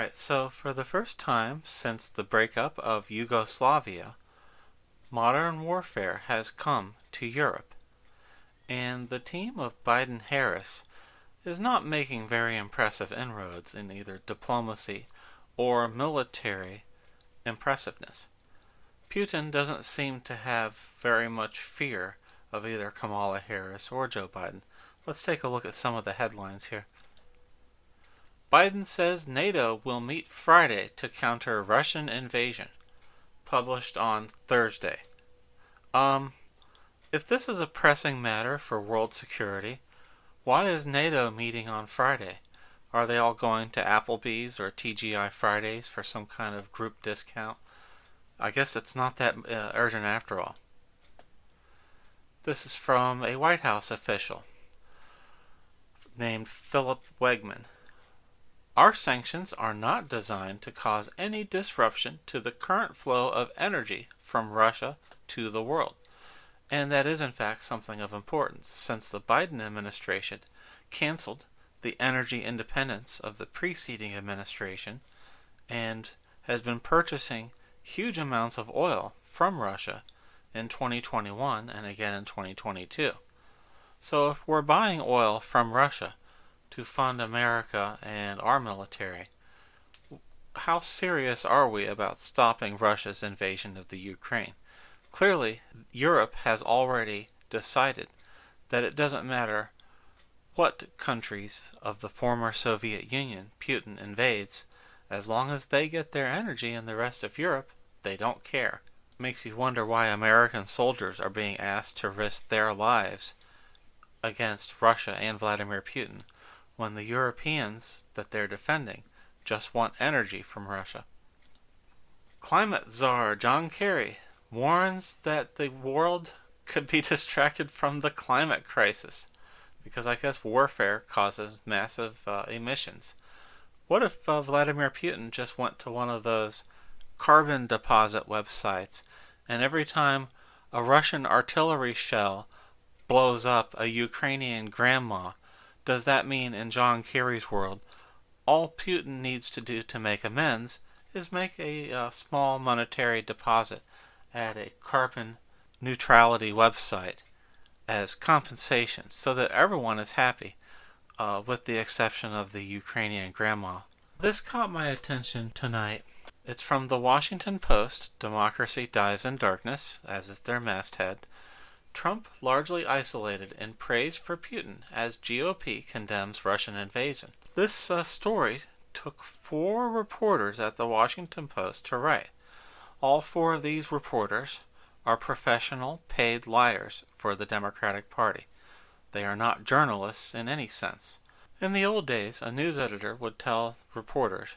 Alright, so for the first time since the breakup of Yugoslavia, modern warfare has come to Europe. And the team of Biden-Harris is not making very impressive inroads in either diplomacy or military impressiveness. Putin doesn't seem to have very much fear of either Kamala Harris or Joe Biden. Let's take a look at some of the headlines here. Biden says NATO will meet Friday to counter Russian invasion. Published on Thursday. If this is a pressing matter for world security, why is NATO meeting on Friday? Are they all going to Applebee's or TGI Fridays for some kind of group discount? I guess it's not that urgent after all. This is from a White House official named Philip Wegman. Our sanctions are not designed to cause any disruption to the current flow of energy from Russia to the world. And that is in fact something of importance, since the Biden administration canceled the energy independence of the preceding administration and has been purchasing huge amounts of oil from Russia in 2021 and again in 2022. So if we're buying oil from Russia to fund America and our military, how serious are we about stopping Russia's invasion of the Ukraine? Clearly, Europe has already decided that it doesn't matter what countries of the former Soviet Union Putin invades, as long as they get their energy in the rest of Europe, they don't care. It makes you wonder why American soldiers are being asked to risk their lives against Russia and Vladimir Putin, when the Europeans that they're defending just want energy from Russia. Climate czar John Kerry warns that the world could be distracted from the climate crisis, because I guess warfare causes massive emissions. What if Vladimir Putin just went to one of those carbon deposit websites, and every time a Russian artillery shell blows up a Ukrainian grandma, does that mean in John Kerry's world, all Putin needs to do to make amends is make a small monetary deposit at a carbon neutrality website as compensation, so that everyone is happy, with the exception of the Ukrainian grandma? This caught my attention tonight. It's from the Washington Post. Democracy dies in darkness, as is their masthead. Trump largely isolated in praise for Putin as GOP condemns Russian invasion. This story took 4 reporters at the Washington Post to write. All 4 of these reporters are professional paid liars for the Democratic Party. They are not journalists in any sense. In the old days, a news editor would tell reporters,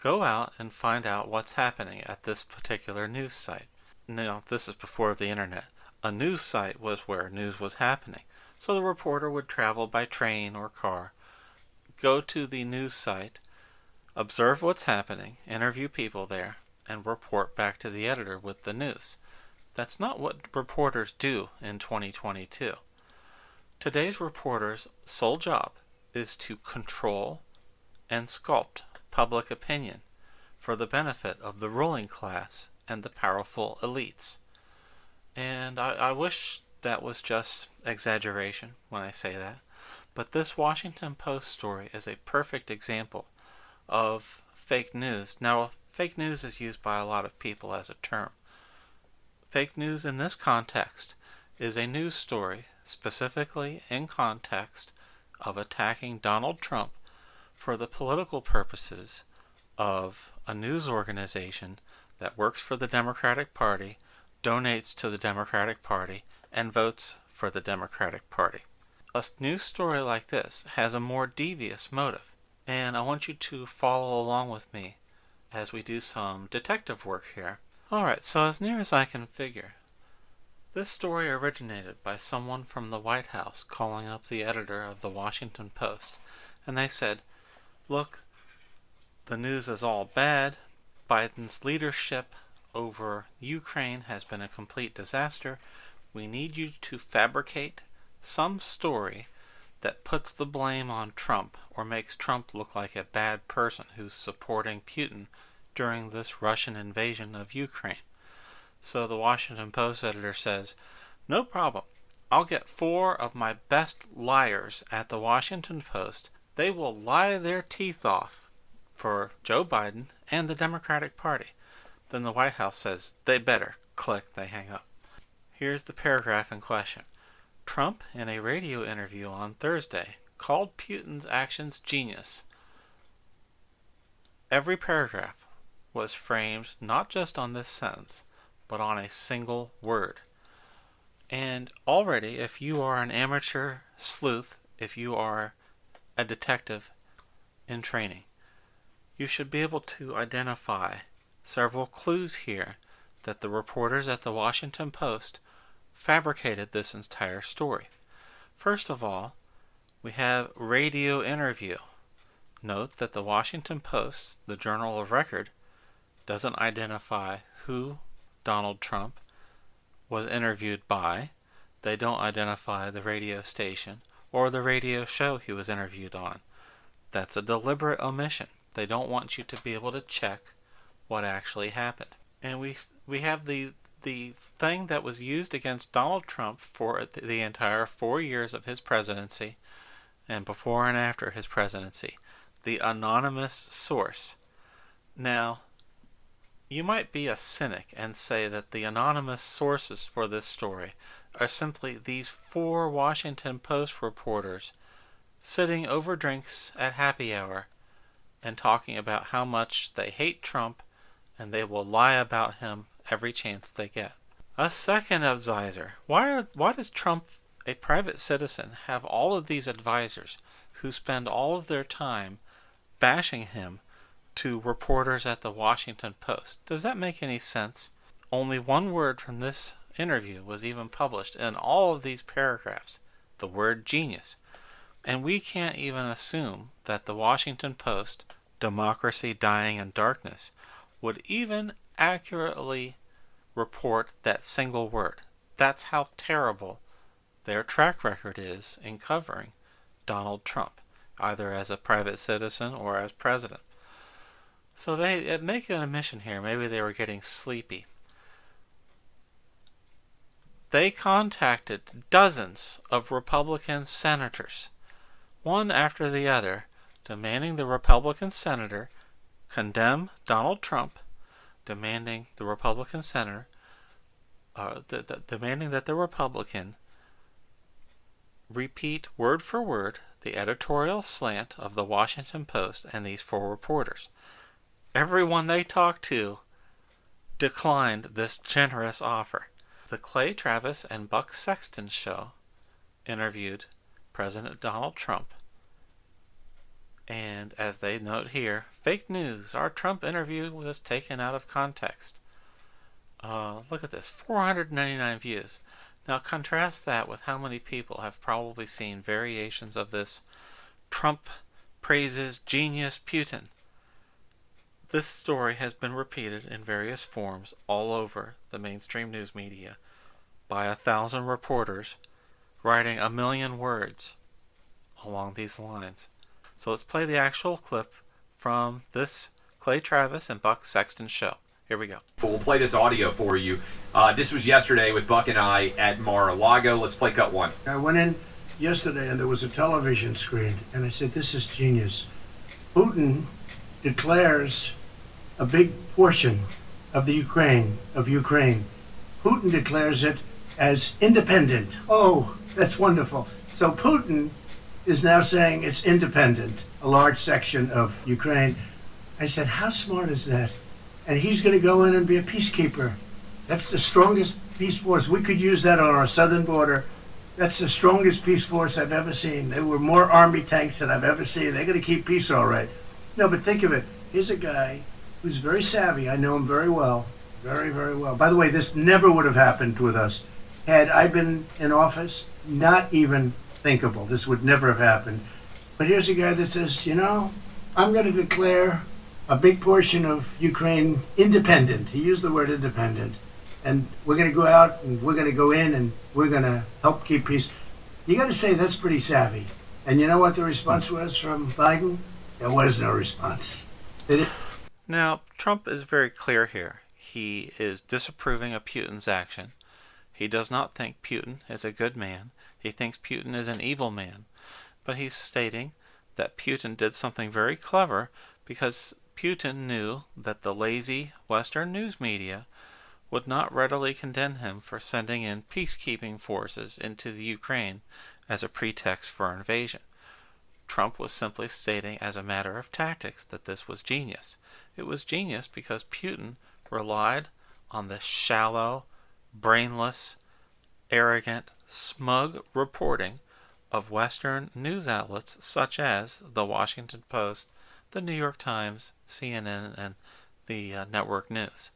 go out and find out what's happening at this particular news site. Now, this is before the internet. A news site was where news was happening. So the reporter would travel by train or car, go to the news site, observe what's happening, interview people there, and report back to the editor with the news. That's not what reporters do in 2022. Today's reporters' sole job is to control and sculpt public opinion for the benefit of the ruling class and the powerful elites. And I wish that was just exaggeration when I say that, but this Washington Post story is a perfect example of fake news. Now, fake news is used by a lot of people as a term. Fake news in this context is a news story specifically in context of attacking Donald Trump for the political purposes of a news organization that works for the Democratic Party, donates to the Democratic Party, and votes for the Democratic Party. A news story like this has a more devious motive, and I want you to follow along with me as we do some detective work here. Alright, so as near as I can figure, this story originated by someone from the White House calling up the editor of the Washington Post, and they said, look, the news is all bad. Biden's leadership over Ukraine has been a complete disaster. We need you to fabricate some story that puts the blame on Trump or makes Trump look like a bad person who's supporting Putin during this Russian invasion of Ukraine. So the Washington Post editor says, "No problem. I'll get 4 of my best liars at the Washington Post. They will lie their teeth off for Joe Biden and the Democratic Party." Then the White House says, "They better." Click, they hang up. Here's the paragraph in question. Trump, in a radio interview on Thursday, called Putin's actions genius. Every paragraph was framed not just on this sentence, but on a single word. And already, if you are an amateur sleuth, if you are a detective in training, you should be able to identify several clues here that the reporters at the Washington Post fabricated this entire story. First of all, we have radio interview. Note that the Washington Post, the journal of record, doesn't identify who Donald Trump was interviewed by. They don't identify the radio station or the radio show he was interviewed on. That's a deliberate omission. They don't want you to be able to check what actually happened. And we have the thing that was used against Donald Trump for the entire 4 years of his presidency and before and after his presidency, the anonymous source. Now, you might be a cynic and say that the anonymous sources for this story are simply these 4 Washington Post reporters sitting over drinks at happy hour and talking about how much they hate Trump and they will lie about him every chance they get. A second advisor. Why does Trump, a private citizen, have all of these advisors who spend all of their time bashing him to reporters at the Washington Post? Does that make any sense? Only one word from this interview was even published in all of these paragraphs, the word genius. And we can't even assume that the Washington Post, democracy dying in darkness, would even accurately report that single word. That's how terrible their track record is in covering Donald Trump, either as a private citizen or as president. So they make an admission here. Maybe they were getting sleepy. They contacted dozens of Republican senators, one after the other, demanding the Republican senator condemn Donald Trump, demanding the Republican senator, demanding that the Republican repeat word for word the editorial slant of the Washington Post and these 4 reporters. Everyone they talked to declined this generous offer. The Clay Travis and Buck Sexton show interviewed President Donald Trump. And as they note here, fake news. Our Trump interview was taken out of context. Look at this, 499 views. Now contrast that with how many people have probably seen variations of this Trump praises genius Putin. This story has been repeated in various forms all over the mainstream news media by 1,000 reporters writing 1 million words along these lines. So let's play the actual clip from this Clay Travis and Buck Sexton show. Here we go. We'll play this audio for you. This was yesterday with Buck and I at Mar-a-Lago. Let's play cut 1. I went in yesterday and there was a television screen and I said, this is genius. Putin declares a big portion of the Ukraine. Putin declares it as independent. Oh, that's wonderful. So Putin is now saying it's independent, a large section of Ukraine. I said, how smart is that? And he's going to go in and be a peacekeeper. That's the strongest peace force. We could use that on our southern border. That's the strongest peace force I've ever seen. There were more army tanks than I've ever seen. They're going to keep peace all right. No, but think of it. Here's a guy who's very savvy. I know him very well. Very, very well. By the way, this never would have happened with us. Had I been in office, not even thinkable. This would never have happened. But here's a guy that says, I'm going to declare a big portion of Ukraine independent. He used the word independent. And we're going to go out and we're going to go in and we're going to help keep peace. You got to say that's pretty savvy. And you know what the response was from Biden? There was no response. Now, Trump is very clear here. He is disapproving of Putin's action. He does not think Putin is a good man. He thinks Putin is an evil man. But he's stating that Putin did something very clever because Putin knew that the lazy Western news media would not readily condemn him for sending in peacekeeping forces into the Ukraine as a pretext for invasion. Trump was simply stating as a matter of tactics that this was genius. It was genius because Putin relied on the shallow, brainless, arrogant, smug reporting of Western news outlets such as the Washington Post, the New York Times, CNN, and the network news.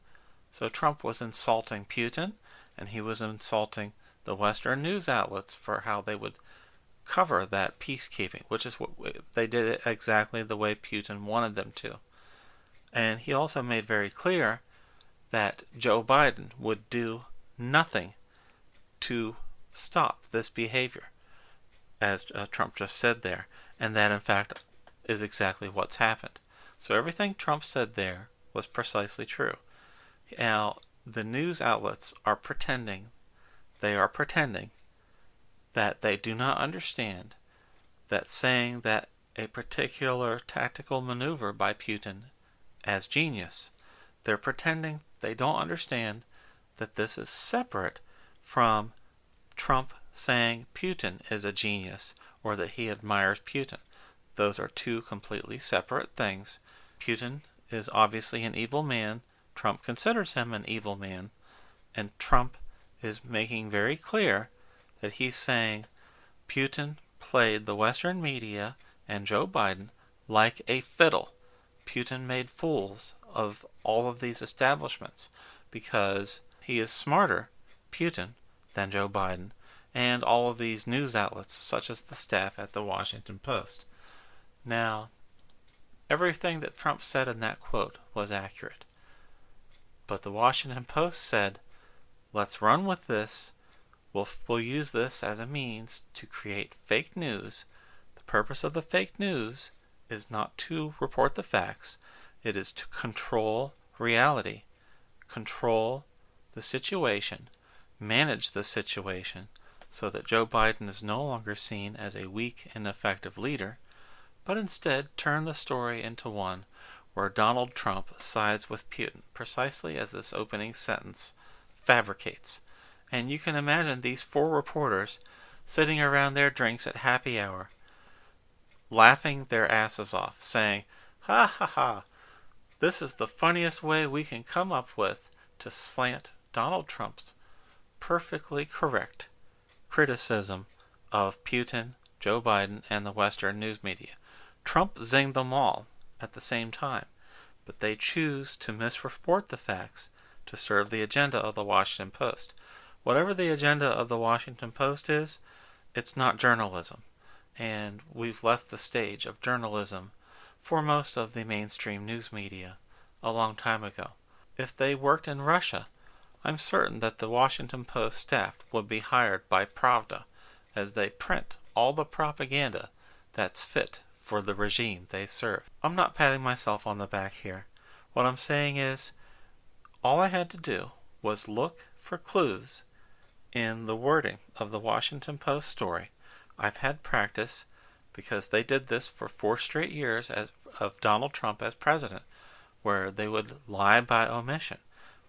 So Trump was insulting Putin, and he was insulting the Western news outlets for how they would cover that peacekeeping, which is what they did it exactly the way Putin wanted them to. And he also made very clear that Joe Biden would do nothing to stop this behavior, as Trump just said there, and that in fact is exactly what's happened. So everything Trump said there was precisely true. Now, the news outlets are pretending that they do not understand that saying that a particular tactical maneuver by Putin as genius, they're pretending they don't understand that this is separate from Trump saying Putin is a genius or that he admires Putin. Those are two completely separate things. Putin is obviously an evil man. Trump considers him an evil man. And Trump is making very clear that he's saying Putin played the Western media and Joe Biden like a fiddle. Putin made fools of all of these establishments because he is smarter, Putin, than Joe Biden and all of these news outlets such as the staff at the Washington Post. Now, everything that Trump said in that quote was accurate. But the Washington Post said, let's run with this. We'll use this as a means to create fake news. The purpose of the fake news is not to report the facts. It is to control reality, control the situation, manage the situation so that Joe Biden is no longer seen as a weak and ineffective leader, but instead turn the story into one where Donald Trump sides with Putin, precisely as this opening sentence fabricates. And you can imagine these four reporters sitting around their drinks at happy hour, laughing their asses off, saying, ha ha ha, this is the funniest way we can come up with to slant Donald Trump's perfectly correct criticism of Putin, Joe Biden, and the Western news media. Trump zinged them all at the same time, but they choose to misreport the facts to serve the agenda of the Washington Post. Whatever the agenda of the Washington Post is, it's not journalism. And we've left the stage of journalism for most of the mainstream news media a long time ago. If they worked in Russia, I'm certain that the Washington Post staff would be hired by Pravda as they print all the propaganda that's fit for the regime they serve. I'm not patting myself on the back here. What I'm saying is, all I had to do was look for clues in the wording of the Washington Post story. I've had practice because they did this for 4 straight years of Donald Trump as president, where they would lie by omission.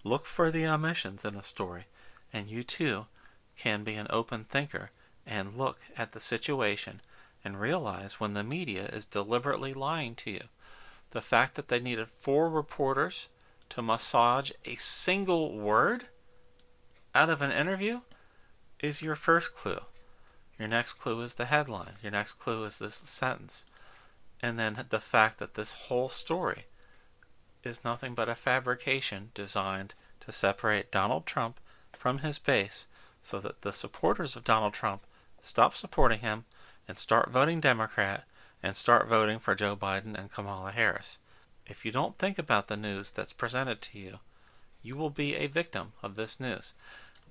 Look for the omissions in a story, and you too can be an open thinker and look at the situation and realize when the media is deliberately lying to you. The fact that they needed 4 reporters to massage a single word out of an interview is your first clue. Your next clue is the headline. Your next clue is this sentence. And then the fact that this whole story is nothing but a fabrication designed to separate Donald Trump from his base so that the supporters of Donald Trump stop supporting him and start voting Democrat and start voting for Joe Biden and Kamala Harris. If you don't think about the news that's presented to you, you will be a victim of this news.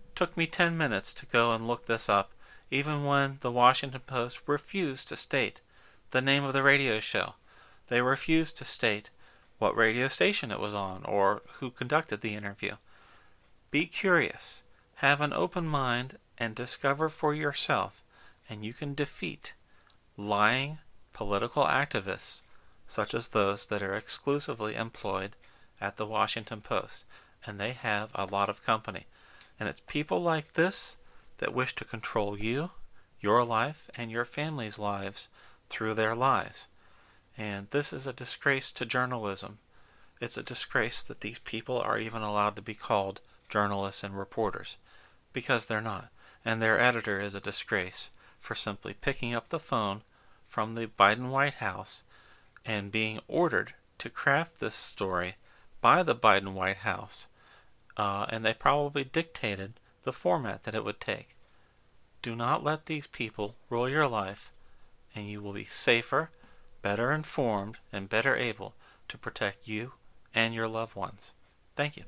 It took me 10 minutes to go and look this up even when the Washington Post refused to state the name of the radio show. They refused to state what radio station it was on or who conducted the interview. Be curious, have an open mind, and discover for yourself, and you can defeat lying political activists such as those that are exclusively employed at the Washington Post, and they have a lot of company. And it's people like this that wish to control you, your life, and your family's lives through their lies. And this is a disgrace to journalism. It's a disgrace that these people are even allowed to be called journalists and reporters, because they're not. And their editor is a disgrace for simply picking up the phone from the Biden White House and being ordered to craft this story by the Biden White House. And they probably dictated the format that it would take. Do not let these people rule your life, and you will be safer, better informed, and better able to protect you and your loved ones. Thank you.